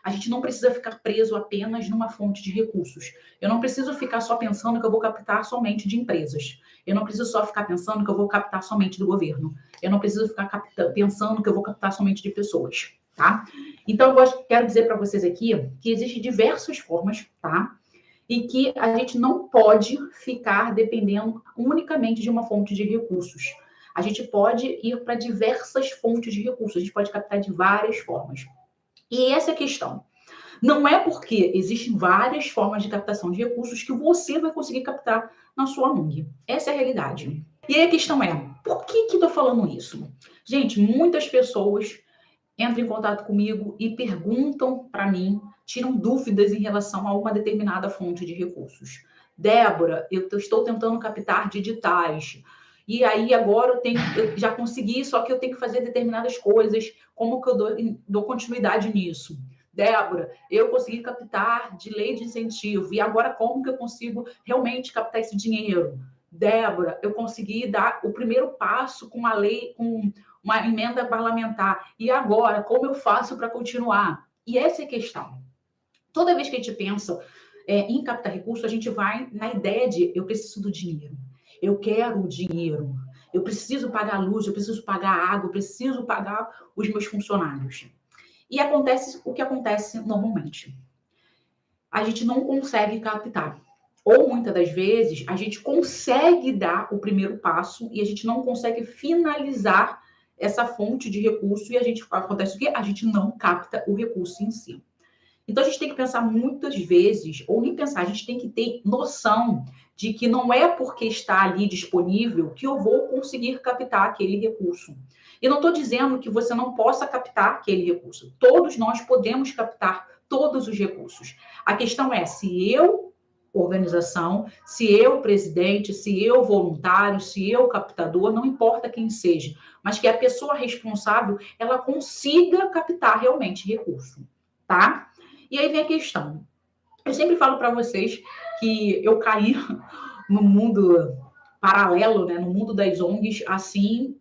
A gente não precisa ficar preso apenas numa fonte de recursos. Eu não preciso ficar só pensando que eu vou captar somente de empresas. Eu não preciso só ficar pensando que eu vou captar somente do governo. Eu não preciso ficar pensando que eu vou captar somente de pessoas, tá? Então, quero dizer para vocês aqui que existem diversas formas, tá? E que a gente não pode ficar dependendo unicamente de uma fonte de recursos. A gente pode ir para diversas fontes de recursos, a gente pode captar de várias formas. E essa é a questão. Não é porque existem várias formas de captação de recursos que você vai conseguir captar na sua ONG. Essa é a realidade. E aí a questão é, por que estou falando isso? Gente, muitas pessoas entram em contato comigo e perguntam para mim, tiram dúvidas em relação a uma determinada fonte de recursos. Débora, eu estou tentando captar de editais. E aí agora eu já consegui, só que eu tenho que fazer determinadas coisas. Como que eu dou continuidade nisso? Débora, eu consegui captar de lei de incentivo. E agora como que eu consigo realmente captar esse dinheiro? Débora, eu consegui dar o primeiro passo com uma lei, com uma emenda parlamentar. E agora, como eu faço para continuar? E essa é a questão. Toda vez que a gente pensa em captar recursos, a gente vai na ideia de eu preciso do dinheiro. Eu quero o dinheiro. Eu preciso pagar a luz, eu preciso pagar a água, eu preciso pagar os meus funcionários. E acontece o que acontece normalmente. A gente não consegue captar. Ou muitas das vezes a gente consegue dar o primeiro passo e a gente não consegue finalizar essa fonte de recurso e acontece o quê? A gente não capta o recurso em si. Então, a gente tem que pensar muitas vezes, ou nem pensar, a gente tem que ter noção de que não é porque está ali disponível que eu vou conseguir captar aquele recurso. E não estou dizendo que você não possa captar aquele recurso. Todos nós podemos captar todos os recursos. A questão é se eu, organização, se eu, presidente, se eu, voluntário, se eu, captador, não importa quem seja, mas que a pessoa responsável, ela consiga captar realmente recurso, tá? E aí vem a questão. Eu sempre falo para vocês que eu caí no mundo paralelo, né, no mundo das ONGs, assim,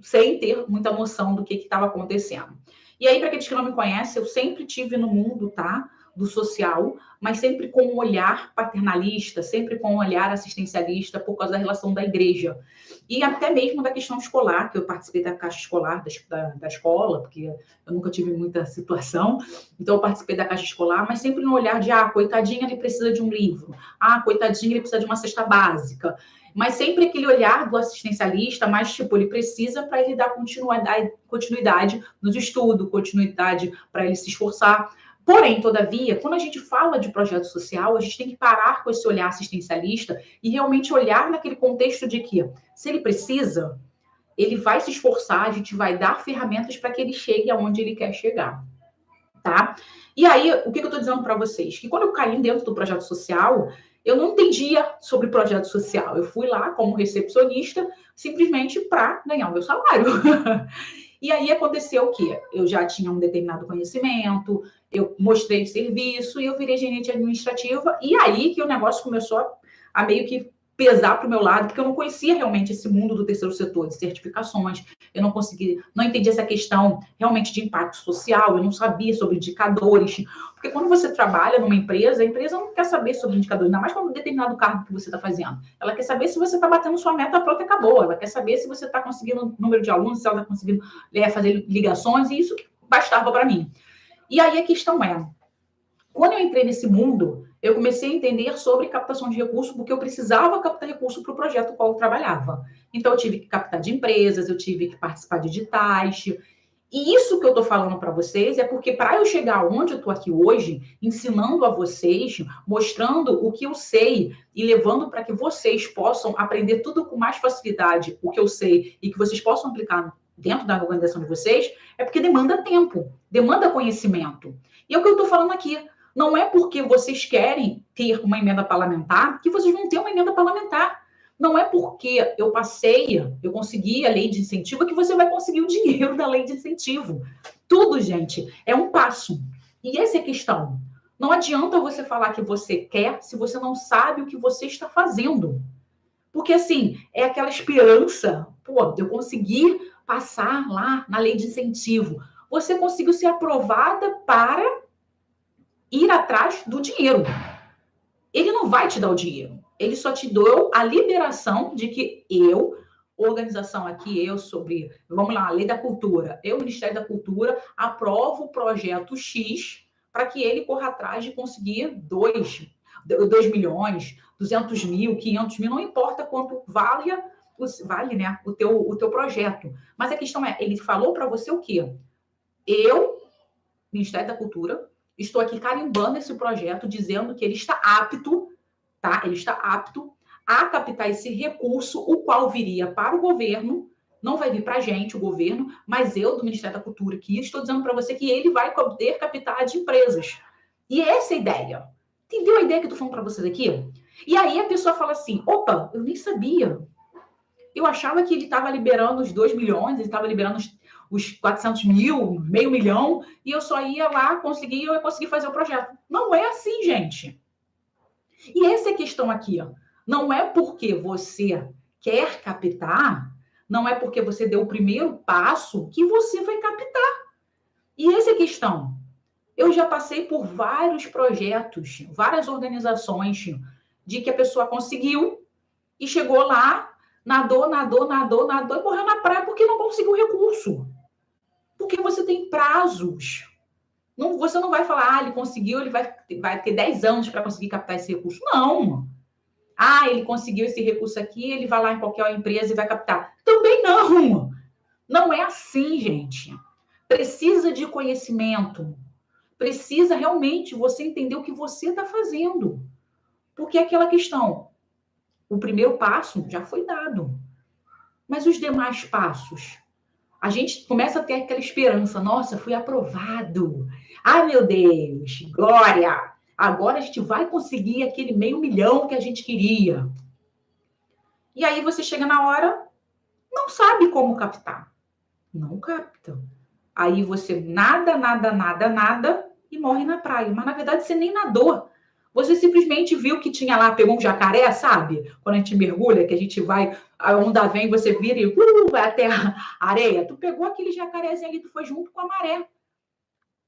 sem ter muita noção do que estava acontecendo. E aí, para aqueles que não me conhecem, eu sempre tive no mundo, tá? Do social, mas sempre com um olhar paternalista, sempre com um olhar assistencialista por causa da relação da igreja. E até mesmo da questão escolar, que eu participei da caixa escolar da escola, porque eu nunca tive muita situação, então eu participei da caixa escolar, mas sempre no olhar de, coitadinha, ele precisa de um livro, coitadinha, ele precisa de uma cesta básica, mas sempre aquele olhar do assistencialista, mas tipo, ele precisa para ele dar continuidade nos estudos, continuidade para ele se esforçar. Porém, todavia, quando a gente fala de projeto social, a gente tem que parar com esse olhar assistencialista e realmente olhar naquele contexto de que, se ele precisa, ele vai se esforçar, a gente vai dar ferramentas para que ele chegue aonde ele quer chegar, tá? E aí, o que eu estou dizendo para vocês? Que quando eu caí dentro do projeto social, eu não entendia sobre projeto social. Eu fui lá como recepcionista, simplesmente para ganhar o meu salário. E aí aconteceu o quê? Eu já tinha um determinado conhecimento, eu mostrei serviço e eu virei gerente administrativa. E aí que o negócio começou a meio que pesar para o meu lado, porque eu não conhecia realmente esse mundo do terceiro setor, de certificações, eu não entendi essa questão realmente de impacto social, eu não sabia sobre indicadores, porque quando você trabalha numa empresa, a empresa não quer saber sobre indicadores, ainda mais quando determinado cargo que você está fazendo. Ela quer saber se você está batendo sua meta, pronto, acabou. Ela quer saber se você está conseguindo número de alunos, se ela está conseguindo fazer ligações, e isso que bastava para mim. E aí a questão é, quando eu entrei nesse mundo, eu comecei a entender sobre captação de recursos, porque eu precisava captar recurso para o projeto qual eu trabalhava. Então, eu tive que captar de empresas, eu tive que participar de editais. E isso que eu estou falando para vocês é porque para eu chegar onde eu estou aqui hoje, ensinando a vocês, mostrando o que eu sei e levando para que vocês possam aprender tudo com mais facilidade, o que eu sei, e que vocês possam aplicar dentro da organização de vocês, é porque demanda tempo, demanda conhecimento. E é o que eu estou falando aqui. Não é porque vocês querem ter uma emenda parlamentar que vocês vão ter uma emenda parlamentar. Não é porque eu consegui a lei de incentivo que você vai conseguir o dinheiro da lei de incentivo. Tudo, gente, é um passo. E essa é a questão. Não adianta você falar que você quer se você não sabe o que você está fazendo. Porque, assim, é aquela esperança. Eu consegui passar lá na lei de incentivo. Você conseguiu ser aprovada para ir atrás do dinheiro. Ele não vai te dar o dinheiro. Ele só te deu a liberação de que eu, organização aqui, vamos lá, Lei da Cultura, eu, Ministério da Cultura, aprovo o projeto X para que ele corra atrás de conseguir 2 milhões, 200 mil, 500 mil, não importa quanto vale, né, o teu projeto. Mas a questão é, ele falou para você o quê? Eu, Ministério da Cultura, estou aqui carimbando esse projeto, dizendo que ele está apto, tá? Ele está apto a captar esse recurso, o qual viria para o governo, não vai vir para a gente, o governo, mas eu, do Ministério da Cultura, aqui, estou dizendo para você que ele vai poder captar de empresas. E essa é a ideia. Entendeu a ideia que eu estou falando para vocês aqui? E aí a pessoa fala assim, opa, eu nem sabia. Eu achava que ele estava liberando os 2 milhões, ele estava liberando os 400 mil, meio milhão, e eu só ia lá, eu ia conseguir fazer o projeto. Não é assim, gente. E essa é a questão aqui. Ó. Não é porque você quer captar, não é porque você deu o primeiro passo que você vai captar. E essa é a questão. Eu já passei por vários projetos, várias organizações, de que a pessoa conseguiu e chegou lá, nadou e morreu na praia porque não conseguiu recurso. Porque você tem prazos. Não, você não vai falar, ele conseguiu, ele vai ter 10 anos para conseguir captar esse recurso. Não. Ele conseguiu esse recurso aqui, ele vai lá em qualquer empresa e vai captar. Também não. Não é assim, gente. Precisa de conhecimento. Precisa realmente você entender o que você está fazendo. Porque é aquela questão, o primeiro passo já foi dado. Mas os demais passos? A gente começa a ter aquela esperança. Nossa, fui aprovado. Ai, meu Deus, glória. Agora a gente vai conseguir aquele 500 mil que a gente queria. E aí você chega na hora, não sabe como captar. Não capta. Aí você nada e morre na praia. Mas, na verdade, você nem nadou. Você simplesmente viu que tinha lá, pegou um jacaré, sabe? Quando a gente mergulha, que a gente vai, a onda vem, você vira e vai até a areia. Tu pegou aquele jacarezinho ali, tu foi junto com a maré.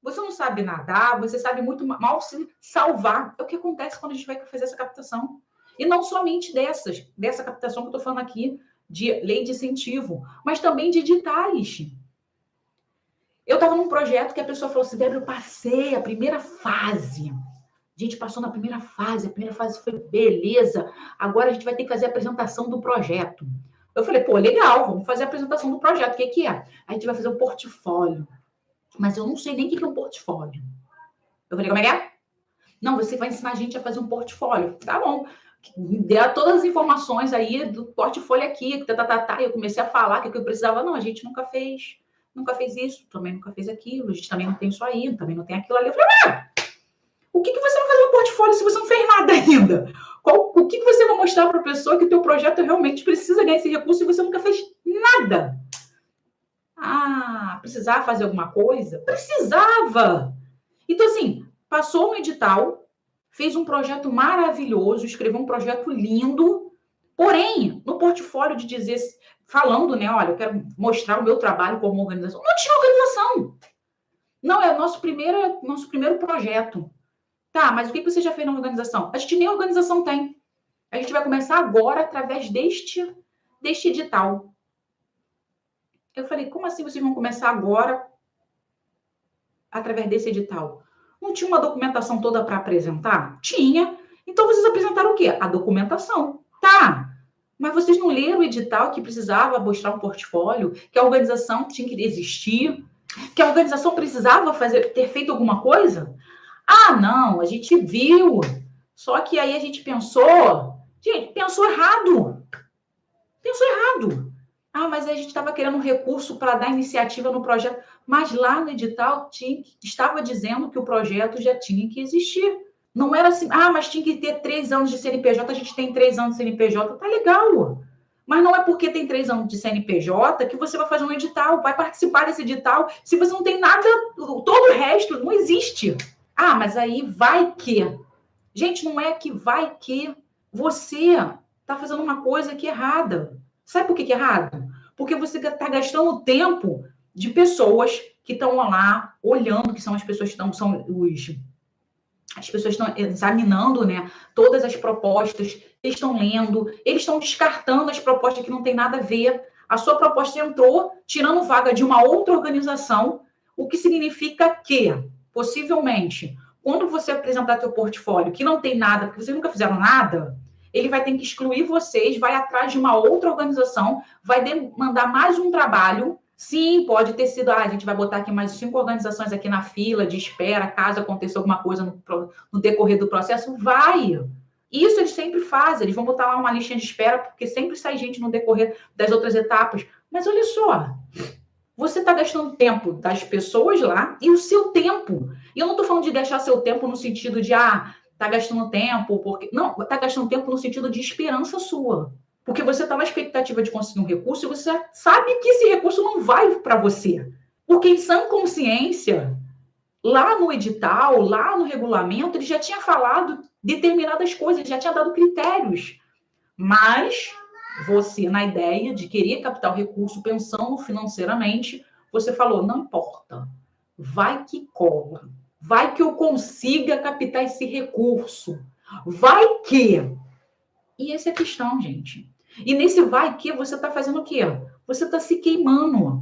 Você não sabe nadar, você sabe muito mal se salvar. É o que acontece quando a gente vai fazer essa captação. E não somente dessa captação que eu estou falando aqui, de lei de incentivo, mas também de editais. Eu estava num projeto que a pessoa falou assim, Débora, eu passei a primeira fase. A gente passou na primeira fase, a primeira fase foi beleza, agora a gente vai ter que fazer a apresentação do projeto. Eu falei, pô, legal, vamos fazer a apresentação do projeto, o que é? A gente vai fazer um portfólio. Mas eu não sei nem o que é um portfólio. Eu falei, como é que é? Não, você vai ensinar a gente a fazer um portfólio. Tá bom. Me dê todas as informações aí do portfólio aqui, e eu comecei a falar que eu precisava. Não, a gente nunca fez isso, também nunca fez aquilo, a gente também não tem isso aí, também não tem aquilo ali. Eu falei, o que você vai fazer no portfólio se você não fez nada ainda? O que você vai mostrar para a pessoa que o teu projeto realmente precisa ganhar esse recurso e você nunca fez nada? Precisava fazer alguma coisa? Precisava! Então, assim, passou no edital, fez um projeto maravilhoso, escreveu um projeto lindo, porém, no portfólio de dizer, falando, né, olha, eu quero mostrar o meu trabalho como organização. Não tinha organização! Não, é o nosso primeiro projeto. Tá, mas o que você já fez na organização? A gente nem organização tem. A gente vai começar agora através deste edital. Eu falei, como assim vocês vão começar agora através desse edital? Não tinha uma documentação toda para apresentar? Tinha. Então vocês apresentaram o quê? A documentação. Tá. Mas vocês não leram o edital que precisava mostrar um portfólio, que a organização tinha que existir, que a organização precisava ter feito alguma coisa? Não, a gente viu. Só que aí a gente pensou. Gente, pensou errado. Mas a gente estava querendo um recurso para dar iniciativa no projeto. Mas lá no edital estava dizendo que o projeto já tinha que existir. Não era assim, mas tinha que ter 3 anos de CNPJ, a gente tem 3 anos de CNPJ, tá legal. Mas não é porque tem 3 anos de CNPJ que você vai fazer um edital, vai participar desse edital, se você não tem nada, todo o resto não existe. Mas aí vai que. Gente, não é que vai que você está fazendo uma coisa que é errada. Sabe por que é errado? Porque você está gastando o tempo de pessoas que estão lá olhando, que são as pessoas que são as pessoas estão examinando, né, todas as propostas, eles estão lendo, eles estão descartando as propostas que não tem nada a ver. A sua proposta entrou tirando vaga de uma outra organização, o que significa que, possivelmente, quando você apresentar seu portfólio que não tem nada, porque vocês nunca fizeram nada, ele vai ter que excluir vocês, vai atrás de uma outra organização, vai demandar mais um trabalho. Sim, pode ter sido, a gente vai botar aqui mais 5 organizações aqui na fila de espera, caso aconteça alguma coisa no decorrer do processo, vai. Isso eles sempre fazem, eles vão botar lá uma listinha de espera, porque sempre sai gente no decorrer das outras etapas. Mas olha só, você está gastando tempo das pessoas lá e o seu tempo. E eu não estou falando de gastar seu tempo no sentido de, tá gastando tempo, porque. Não, tá gastando tempo no sentido de esperança sua. Porque você está na expectativa de conseguir um recurso e você sabe que esse recurso não vai para você. Porque em sã consciência, lá no edital, lá no regulamento, ele já tinha falado determinadas coisas, já tinha dado critérios. Mas você, na ideia de querer captar o recurso, pensando financeiramente, você falou, não importa, vai que cola, vai que eu consiga captar esse recurso, vai que... E essa é a questão, gente. E nesse vai que, você está fazendo o quê? Você está se queimando.